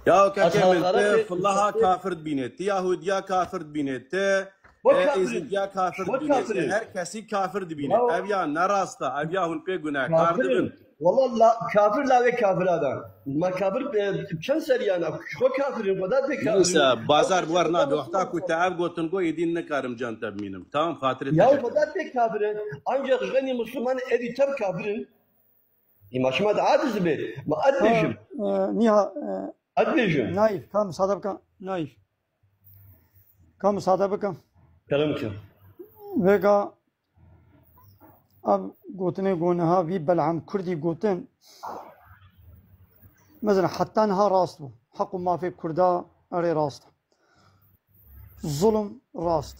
يا از كملت حقارت فالله كافر بينت يهوديا كافر بينت با کافرین إزديا كافر با بينت کافرین هر كسي كافر یا بينت أبيا نراستا أبيا هون بيجونا كارد کافرین بن والله لا کافر لا به کافر آدم ما کافر چند سریانه خو کافرین خدا به کافرین نيسا او بازار کسی خدا بورنا مسلمان بوقتا كنت عاب قوتن قو يدين نكارم جانتا بمينم تمام خاطري ya تشكر خدا به کافرین ancak غنی مسلمان edi tab kafirin İmaşma da aciz be ma adbejim نيها adbejim نايف كم صادبك نايف كم صادبك kalam ki ويقا اب قوتني قونها في بلعم كردي قوتن مثلا حتى انها راستو حق ما في كردا اري راست ظلم راست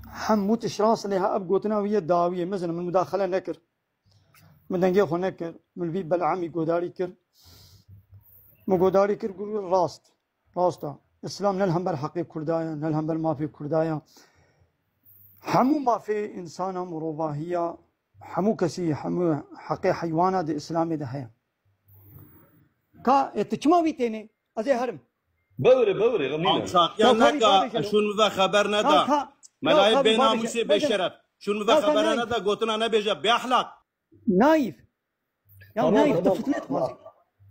حموتش راس لها اب قوتنا وهي داويه مثلا من مداخله نكر من دنجي خو نكر من في بلعمي قوداري كر مقوداري كر قول راست راستا اسلام نلهم بالحقي كردايا نلهم بالما في كردايا حمو ما في انسان مروباهيه حمو كسي حمو حقي حيوانات دي اسلامي ده هي كا اتچما بيتيني ازي هرم böyle böyle gamina يا نكا شون مذا خبر ندا ملايب بين ناموسي بشرف شون مذا خبر ندا قوتنا انا بيجا بأحلق نايف يا Tamam, نايف tamam. تفتلت خلاص Ma-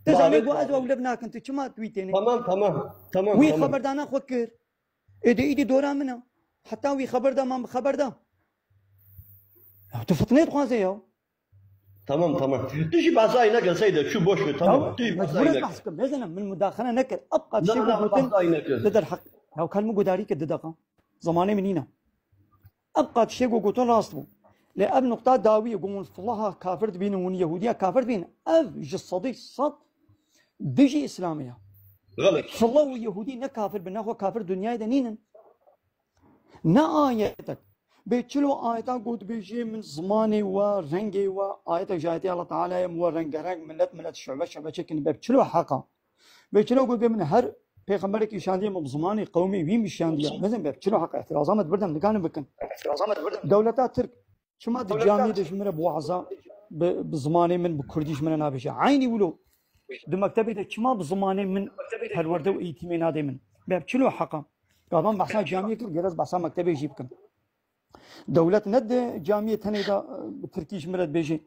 تزعلي ma- قو ازو لبناك انت چما تويتيني tamam وي tamam خبر دانا خوكر ايدي دورا منا حتى وي خبر دا ما خبر دا تفتنيت خوازي يو tamam dişi basayına gelseydi şu boş ver tamam dişi مجبور basayına بحثك مثلا من المداخله نكر ابقى لا شيء لا قوتن basayına gel ضد الحق لو كان مقداري كددقه زماني منينا ابقى شيء قوتن راستو لأب نقطة داوية يقولون الله كافر بين يهودية كافر بين أف جصدي صد دجي إسلامية غلط فالله يهودي نكافر بناخو كافر دنيا دنينا نا آياتك بيتشلو آياتا قد بيجي من زماني ورنجي وآياتا جايتي الله تعالى ورنج رنج ملت شعبة شكل بيتشلو حقا بيتشلو قد من هر پیغمبرك يشاندية من زماني قومي ويم يشاندية مثلا بيتشلو حقا اعتراضات بردم نكان بكن دولتا ترك شما دي جامعة دي شمرة بوعزة بزماني من بكرديش من نابشة عيني ولو دو مكتبي ده شما بزماني من هالوردة وإيتيمين هذا من بيبتشلو حقا قادم بحثا جامعة كل جلس بحثا مكتبي يجيبكم دولة ند جامعة تاني دا تركيش مرد بيجي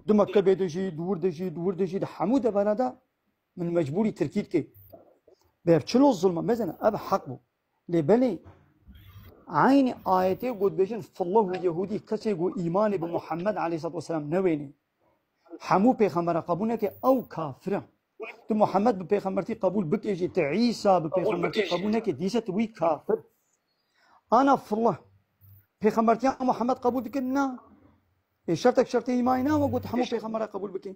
دو مكتبي دجي دور دجي ده حمود بنا من مجبوري تركيد كي بيبتشلو الظلم مثلا أب حقه لبلي عين آياتي قد بيجن فالله يهودي كسيقو إيماني بمحمد عليه الصلاة والسلام نويني حمو بيخمر قبولك أو كافرة تو محمد بيخمرتي قبول بك يجي تعيسى بيخمرتي قبولك ديسة وي كافر أنا في الله بيخمرتي محمد قبول بك نا شرطك شرط إيماننا وقلت حمو بيخمر قبول بك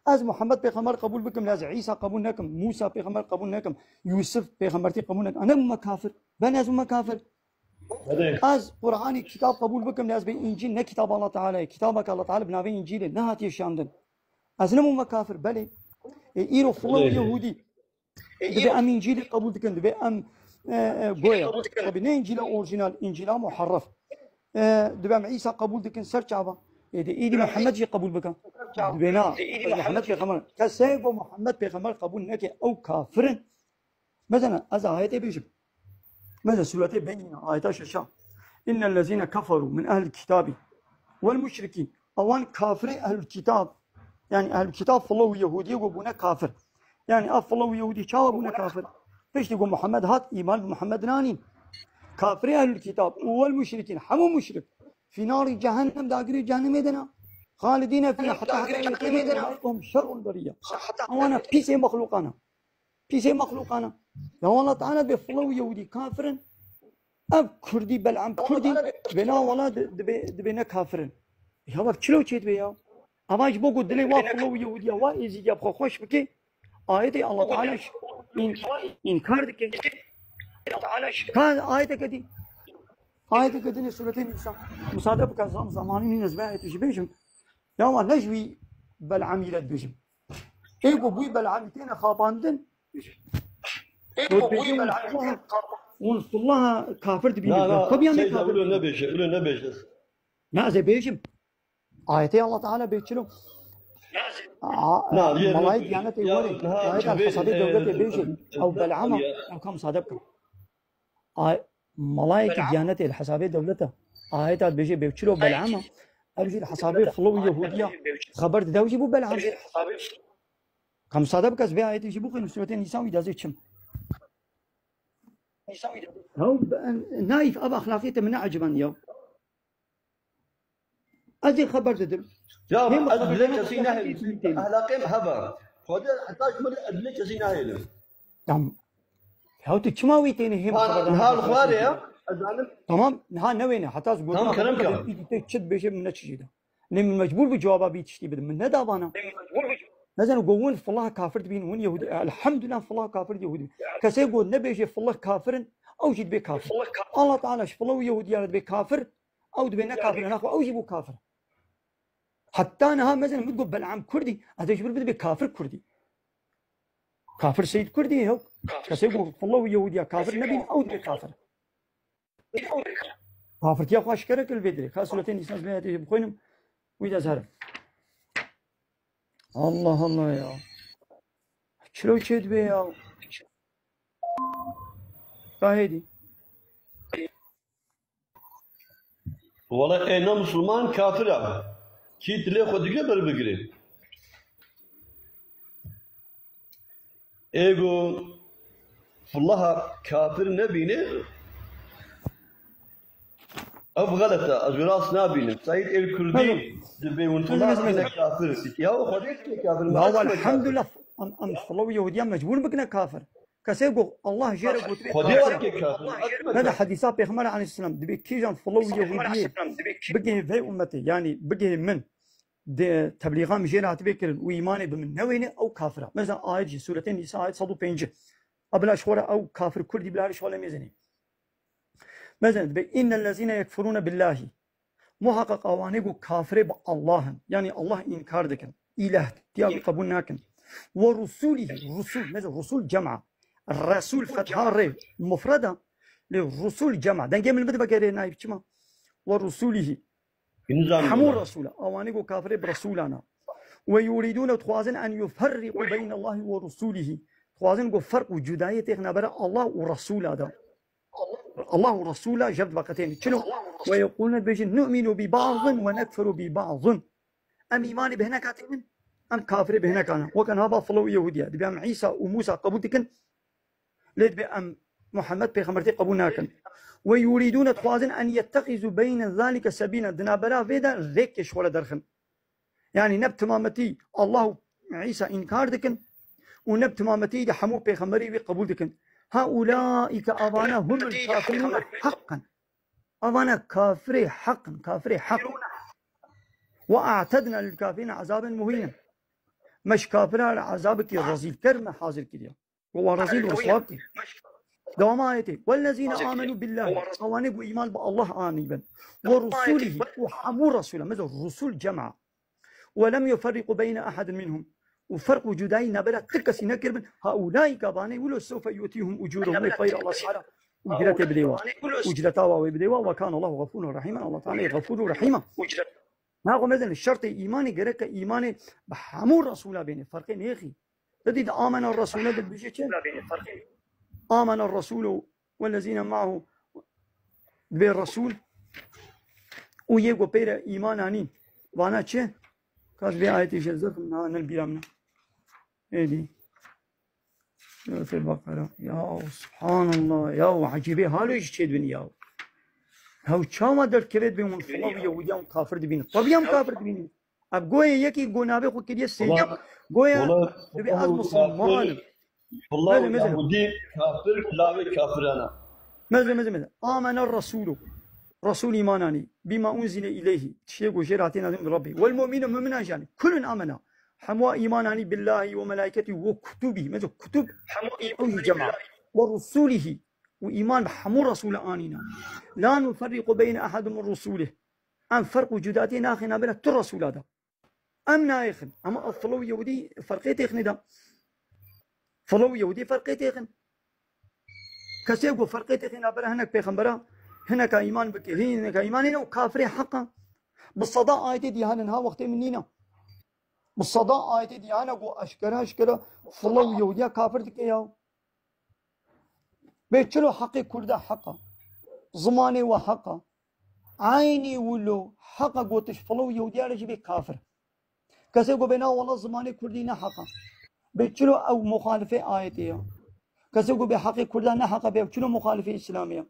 از محمد بيخمر قبول بكم لاز عيسى قبول نكم موسى بيخمر قبول نكم يوسف بيخمرتي قبول نكم أنا ما كافر بناز ما كافر از قرآنی کتاب قبول بکم لاز به انجیل نه کتاب الله تعالی کتابك الله تعالی بنابه انجیل نه هاتی شاندن از نمو مکافر بله ایرو فلو یهودی دبی ام انجیل قبول دکن دبی ام گویا دبی نه انجیل اورجینال انجیل محرف دبی ام عیسی قبول دکن سرچابا ایدی محمد جی قبول بکن دبی نه محمد پیغمبر کسی با محمد پیغمبر قبول نکه او کافرن مثلا از آیت بیشم ماذا سورة بيننا آيات شاشة إن الذين كفروا من أهل الكتاب والمشركين أوان كافر أهل الكتاب يعني أهل الكتاب فالله يهودي يقولون كافر يعني الله يهودي شاوبون كافر فيش تقول محمد هات إيمان بمحمد نانين كافر أهل الكتاب والمشركين حمو مشرك في نار جهنم داقري جهنم يدنا خالدين فيها حتى هم شر البرية أوانا بيسي مخلوقانا يا والله تعالى بفلو يهودي كافرن اب كردي بلعم كردي بنا والله دبنا كافرن يا باب شلو تشيت بيا اواج بوغو دلي وا فلو يهودي وا ايزي جاب خوش بكي ايتي الله تعالى انكار دكي تعالى كان ايتك دي ايتك دي سوره النساء مصادف كان زماني نسبه تشبيشم يا ما نجوي بلعم يرد بيشم ايغو بوي بلعم تينا خاباندن والله كافر تبين لا طب يعني سيدنا كافر öyle ne beşiz ما زي بيجم آياتي الله تعالى بيتشلو ملايك ديانتي وري آيات الحسابية دولتي بيجي أو بلعمة أو كم صادبك ملايك ديانتي الحسابية دولته آيات بيجي بيوتشلو بلعمة أبجي الحسابية فلو يهودية خبرت دوجي بو بلعم كم صادبك أسبيع آيات يجيبو خير سورتين يساوي دازي تشم هو نايف أبا أخلاقيته من عجبان يو أجي خبرت دل يا أدلة كسينة أهلاقين هبا خذ حتى من أدلة كسينة هيلو تمام هاو تشماوي تاني هم نهار خواري يا تمام نهار نوينه حتى تقول تمام كلامك إذا تشد بيش من نتشجده نم مجبور بجوابه بيتشتي بدم من ندابانا مثلا يقولون فالله كافر تبين ون يهودي الحمد لله فالله كافر يهودي كسي يقول نبي شيء فالله كافر أو جد بكافر الله تعالى فالله يهودي على بكافر أو دبينا كافر ناخو أو جيبو كافر حتى أنا مثلا بتقول بلعم كردي هذا يجبر بدي بكافر كردي كافر سيد كردي هو كسي يقول فالله يهودي كافر نبي أو دبي كافر كافر تيا خاش كرك البدري خاصلتين إنسان بيها بخوينهم وإذا زهر الله الله يا شلو تشد بيا فهيدي والله أنا مسلمان كافر كي تلي خدك بربقري إيجو والله كافر نبينه أو غلطة أجراس نابين سعيد الكردي دبي وانتم كافر يا خديك كافر هو الحمد لله أم فلو يهوديا مجبور بكنا كافر كسيقو الله جيرك خديك كافر هذا حديثات بيغمر عن الإسلام دبي كيجان فلو يهوديا بقي في أمتي يعني بقي من تبليغان مجيرات بكر وإيماني بمن نوينه أو كافرة مثلا آية سورتين نساء آية صدو بينجه أبلا شورة أو كافر كردي بلا شوالة ميزني مثلا إن الذين يكفرون بالله محقق أوانيقو كافر بالله يعني الله إنكار دكن إله تيابي قبول ناكن ورسوله رسول مثلا رسول جمعة الرسول فتحة الري المفردة للرسول جمعة دان جيم المدبا كيري نايف كما ورسوله حمور رسوله أوانيقو كافر برسولنا ويريدون تخوازن أن يفرقوا بين الله ورسوله تخوازن قو فرق وجداية تخنا برا الله ورسول هذا الله ورسوله جبت بقتين شنو ويقولون بيجن نؤمن ببعض ونكفر ببعض أم إيماني بهنا كاتبين أم كافر بهنا كان وكان هذا فلو يهوديا دي بأم عيسى وموسى قبولتكن ليت بأم محمد بيغمرتي قبولنا كن ويريدون تخوازن أن يتخذوا بين ذلك سبيلا دنابرا فيدا ريكش ولا درخن يعني نب تمامتي الله عيسى إنكار دكن ونب تمامتي دي حمو بيغمري بقبول دكن هؤلاء أبانا هم الكافرون حقا أبانا كافر حقا كافر حقا وأعتدنا للكافرين عذابا مهينا مش كافر على عذابك الرزيل كرمة حاضر كده هو رزيل وصوابك دوام آيته والذين آمنوا بالله أوانق إيمان بالله آنبا ورسوله وحمو رسوله مثل الرسول جمع ولم يفرقوا بين أحد منهم وفرق وجوداي نبرة تكسي نكر هؤلاء كباني ولو سوف يؤتيهم أجورهم لخير الله تعالى أجرته بديوا أجرته وبديوا وكان الله غفورا رحيما الله تعالى غفور رحيما ناقو مثلا الشرط إيماني جرك إيماني بحمور رسوله بين فرقين يا أخي تديد آمن الرسول بالبشيء آمن الرسول والذين معه بالرسول ويجوا بير إيمانانين وانا شيء كاز بآية شزف من البيرامنا هذه في البقرة يا سبحان الله يا عجيبة هالو يشتد بني يا هاو شاما در كريت بين فلان يهوديان كافر دبين طبيعم كافر دبين اب گویا یکی گنابه خود کردی سیجم گویا دبی از مسلمان والله يهودي كافر لا كافرانا مثلا آمن الرسول رسول إيماناني بما أنزل إليه شيء وجراتنا من ربي والمؤمن مؤمنا جاني كل آمنا حموا إيماناني بالله وملائكته وكتبه مثل كتب أو جماعة ورسوله وإيمان بحمو رسول آننا لا نفرق بين أحد من رسوله أم فرق وجوداتنا آخنا بلا ترسول هذا أم نايخن أما الفلو يودي فرقيت إخن ده فلو يودي فرقيت إخن كسيقو فرقيت إخن بلا هناك بيخنبرا هناك إيمان بكي هناك إيمان هنا وكافر حقا بالصداء آيتي دي هنها وقت منينا بالصداء آية ديانا قو أشكرا فلو يهوديا كافر دكياو بيتشلو حقي كردا حقا زماني وحقا عيني ولو حقا قوتش فلو يهوديا رجبي كافر كسي قو بنا والله زماني كردينا حقا بيتشلو أو مخالفة آيتيا كسي قو بحقي كردا نحقا بيتشلو مخالفة إسلامية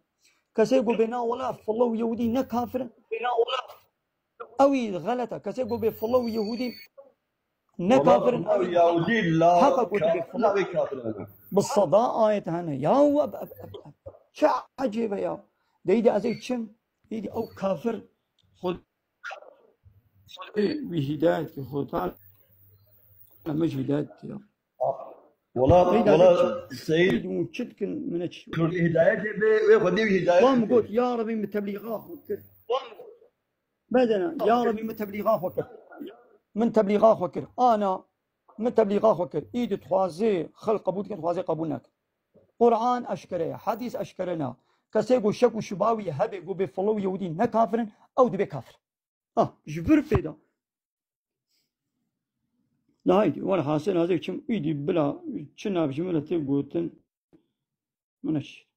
كسي قو بنا والله فلو يهودي نكافر أوي غلطة كسي قو بفلو يهودي نكافر يهودي لا حقا قوت بفلو كافر بالصداء آية هنا يا هو شو عجيبة يا ديدي أزيد شم ديدي أو كافر خذ بهدايتك خذ تعال مش هدايتك يا والله سيد وشدك من هدايتي ويخدي هدايتي قام قلت يا ربي من تبليغات وكر بدنا يا ربي من تبليغات وكر من تبليغات وكر أنا من تبليغات وكر إيد تخوازي خلق قبول كن تخوازي قبولناك قرآن أشكره حديث أشكرنا كسيقو شك وشباوي هبي قو بفلو يهودي نكافرن أو دبي كافر جبر فيدا لا هيدي وانا حاسين هذا كم ايدي بلا كنا بجملة تقوتن منش